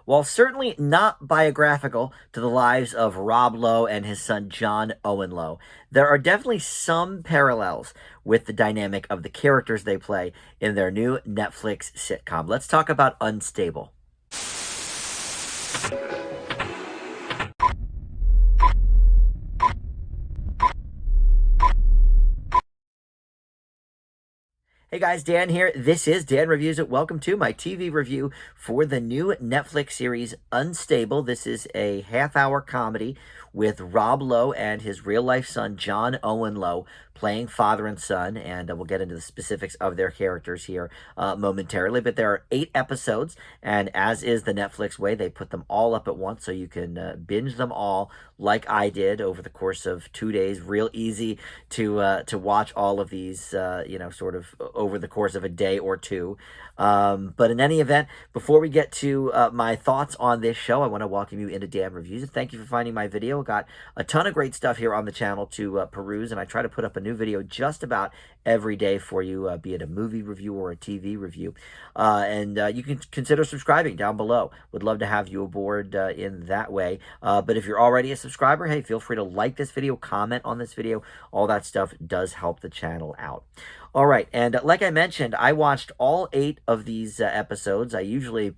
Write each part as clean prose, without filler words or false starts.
While certainly not biographical to the lives of Rob Lowe and his son John Owen Lowe, there are definitely some parallels with the dynamic of the characters they play in their new Netflix sitcom. Let's talk about Unstable. Hey guys, Dan here. This is Dan Reviews It. Welcome to my TV review for the new Netflix series Unstable. This is a half-hour comedy with Rob Lowe and his real-life son John Owen Lowe playing father and son, and we'll get into the specifics of their characters here momentarily. But there are 8 episodes, and as is the Netflix way, they put them all up at once so you can binge them all like I did over the course of 2 days. Real easy to watch all of these, sort of over the course of a day or two. But in any event, before we get to my thoughts on this show, I want to welcome you into Dan Reviews. And thank you for finding my video. I got a ton of great stuff here on the channel to peruse, and I try to put up a new video just about every day for you, be it a movie review or a TV review. And you can consider subscribing down below. Would love to have you aboard in that way. But if you're already a subscriber, hey, feel free to like this video, comment on this video. All that stuff does help the channel out. All right, and like I mentioned, I watched all 8 of these episodes. I usually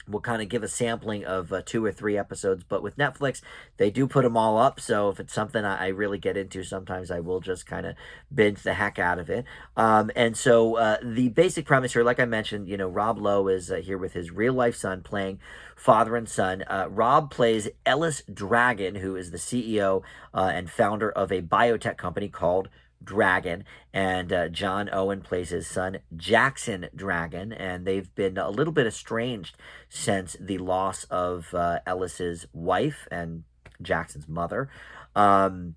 will kind of give a sampling of 2 or 3 episodes, but with Netflix, they do put them all up, so if it's something I really get into, sometimes I will just kind of binge the heck out of it. And so the basic premise here, like I mentioned, Rob Lowe is here with his real-life son playing father and son. Rob plays Ellis Dragon, who is the CEO and founder of a biotech company called Dragon, and John Owen plays his son Jackson Dragon, and they've been a little bit estranged since the loss of Ellis's wife and Jackson's mother. And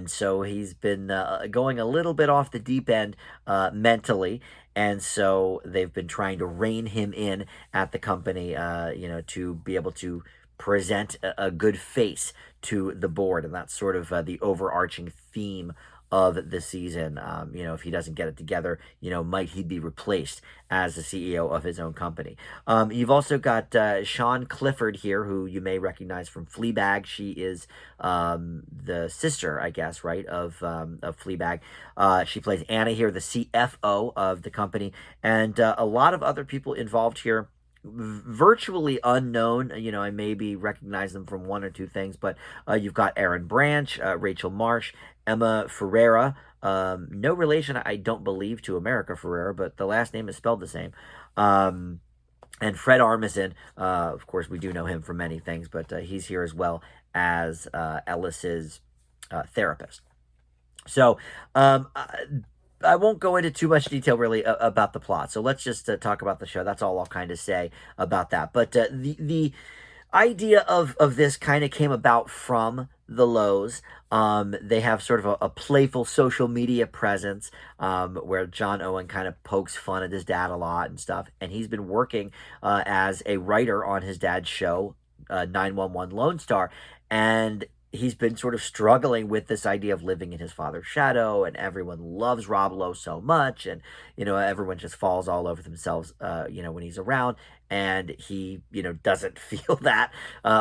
so he's been going a little bit off the deep end mentally, and so they've been trying to rein him in at the company, to be able to present a good face to the board, and that's sort of the overarching theme of the season. If he doesn't get it together, might he be replaced as the CEO of his own company? You've also got Sean Clifford here, who you may recognize from Fleabag. She is the sister, I guess, right, of Fleabag. She plays Anna here, the CFO of the company, and a lot of other people involved here virtually unknown. I maybe recognize them from 1 or 2 things, but you've got Aaron Branch, Rachel Marsh, Emma Ferreira, no relation, I don't believe, to America Ferrera, but the last name is spelled the same. And Fred Armisen, of course, we do know him from many things, but he's here as well as Ellis's therapist. So, I won't go into too much detail really about the plot. So let's just talk about the show. That's all I'll kind of say about that. But the idea of this kind of came about from the Lowes. They have sort of a playful social media presence where John Owen kind of pokes fun at his dad a lot and stuff. And he's been working as a writer on his dad's show, 911 Lone Star. And he's been sort of struggling with this idea of living in his father's shadow, and everyone loves Rob Lowe so much, and everyone just falls all over themselves when he's around, and he doesn't feel that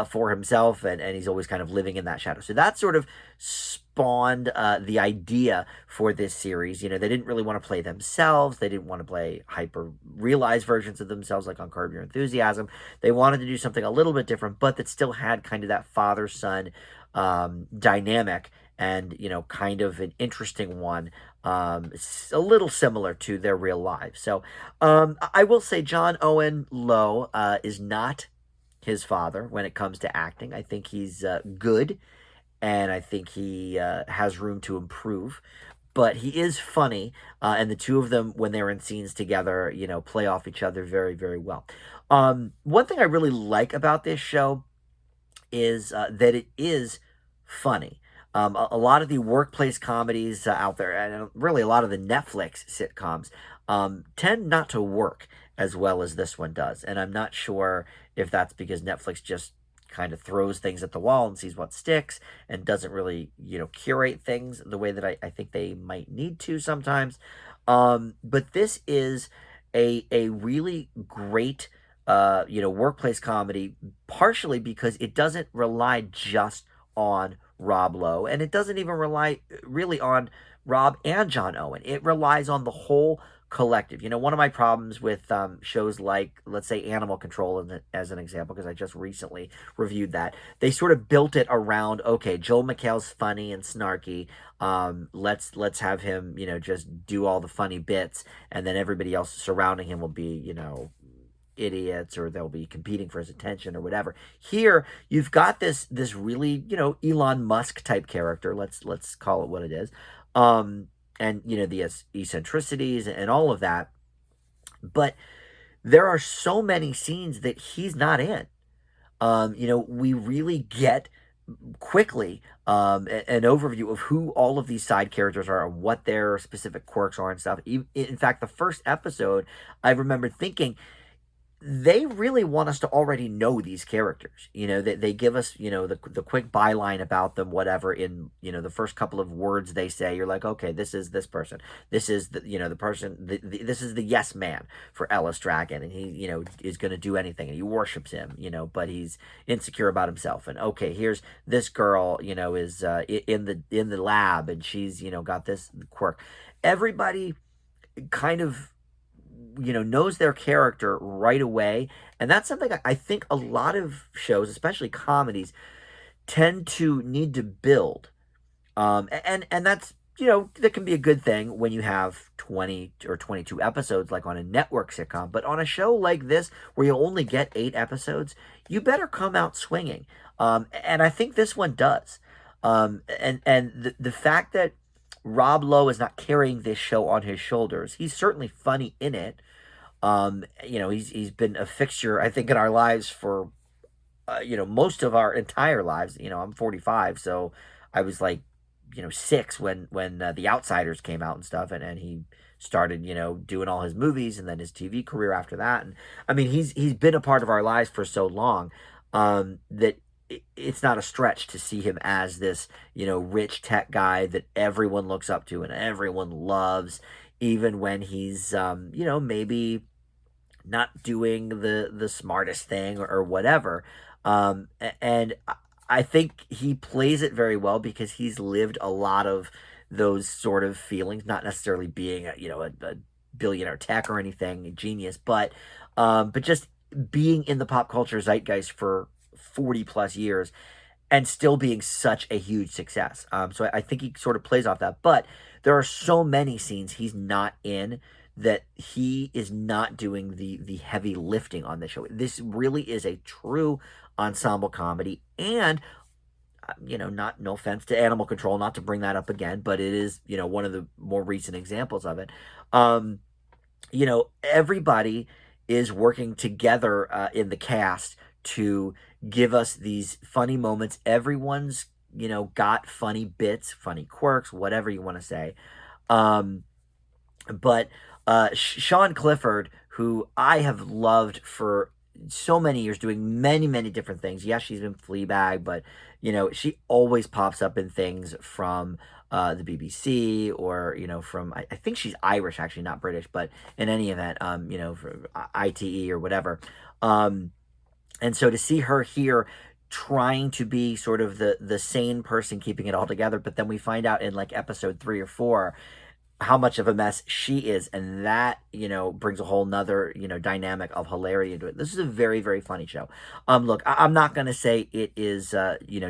for himself, and he's always kind of living in that shadow. So that sort of spawned the idea for this series. They didn't really want to play themselves. They didn't want to play hyper realized versions of themselves like on Curb Your Enthusiasm. They wanted to do something a little bit different, but that still had kind of that father-son dynamic, and kind of an interesting one, a little similar to their real lives. So I will say John Owen Lowe is not his father when it comes to acting. I think he's good, and I think he has room to improve, but he is funny, and the two of them, when they're in scenes together, play off each other very, very well. One thing I really like about this show is that it is funny. A lot of the workplace comedies out there, and really a lot of the Netflix sitcoms, tend not to work as well as this one does. And I'm not sure if that's because Netflix just kind of throws things at the wall and sees what sticks, and doesn't really, curate things the way that I think they might need to sometimes. But this is a really great workplace comedy, partially because it doesn't rely just on Rob Lowe, and it doesn't even rely really on Rob and John Owen. It relies on the whole collective. One of my problems with shows like, let's say, Animal Control, as an example, because I just recently reviewed that, they sort of built it around, okay, Joel McHale's funny and snarky. Let's have him, just do all the funny bits, and then everybody else surrounding him will be, idiots, or they'll be competing for his attention or whatever. Here you've got this really, Elon Musk type character, let's call it what it is, and the eccentricities and all of that, but there are so many scenes that he's not in. We really get quickly an overview of who all of these side characters are and what their specific quirks are and stuff. In fact, the first episode, I remember thinking, they really want us to already know these characters. They give us, the quick byline about them, whatever, in, the first couple of words they say. You're like, okay, this is this person. This is the person, this is the yes man for Ellis Dragon. And he, is going to do anything, and he worships him, but he's insecure about himself. And okay, here's this girl, is in the lab, and she's, got this quirk. Everybody kind of knows their character right away, and that's something I think a lot of shows, especially comedies, tend to need to build. And that's, that can be a good thing when you have 20 or 22 episodes, like on a network sitcom. But on a show like this, where you only get 8 episodes, you better come out swinging. And I think this one does. And the fact that Rob Lowe is not carrying this show on his shoulders, he's certainly funny in it. He's been a fixture, I think, in our lives for, most of our entire lives. I'm 45, so I was like, 6 when The Outsiders came out and stuff, and he started, doing all his movies and then his TV career after that. And I mean, he's been a part of our lives for so long, that it's not a stretch to see him as this, rich tech guy that everyone looks up to and everyone loves, even when he's, maybe not doing the smartest thing, or whatever. And I think he plays it very well because he's lived a lot of those sort of feelings, not necessarily being a billionaire tech or anything, a genius, but just being in the pop culture zeitgeist for 40 plus years and still being such a huge success. So I think he sort of plays off that. But there are so many scenes he's not in that he is not doing the heavy lifting on the show. This really is a true ensemble comedy. And, no offense to Animal Control, not to bring that up again, but it is, one of the more recent examples of it. Everybody is working together in the cast to give us these funny moments. Everyone's, got funny bits, funny quirks, whatever you want to say. But Sean Clifford, who I have loved for so many years, doing many, many different things. Yes, she's been Fleabag, but, she always pops up in things from the BBC, or, from, I think she's Irish, actually, not British, but in any event, for ITE or whatever. And so to see her here trying to be sort of the sane person keeping it all together, but then we find out in like episode 3 or 4 how much of a mess she is, and that brings a whole nother dynamic of hilarity into it. This is a very, very funny show. Look, I'm not gonna say it is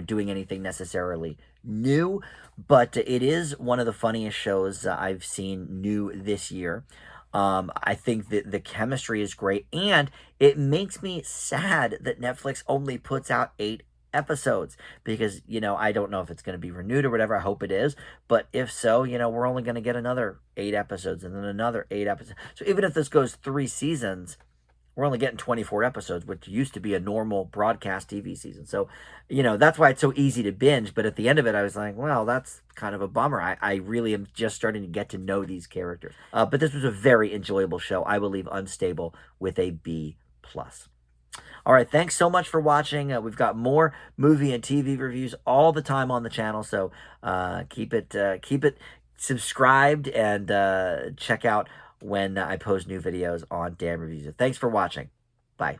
doing anything necessarily new, but it is one of the funniest shows I've seen new this year. I think that the chemistry is great, and it makes me sad that Netflix only puts out 8 episodes, because, I don't know if it's going to be renewed or whatever. I hope it is. But if so, we're only going to get another 8 episodes and then another 8 episodes. So even if this goes 3 seasons, we're only getting 24 episodes, which used to be a normal broadcast TV season. So, that's why it's so easy to binge. But at the end of it, I was like, well, that's kind of a bummer. I really am just starting to get to know these characters. But this was a very enjoyable show. I will leave Unstable with a B+. All right, thanks so much for watching. We've got more movie and TV reviews all the time on the channel, so keep it subscribed, and check out when I post new videos on Dan Reviews. Thanks for watching. Bye.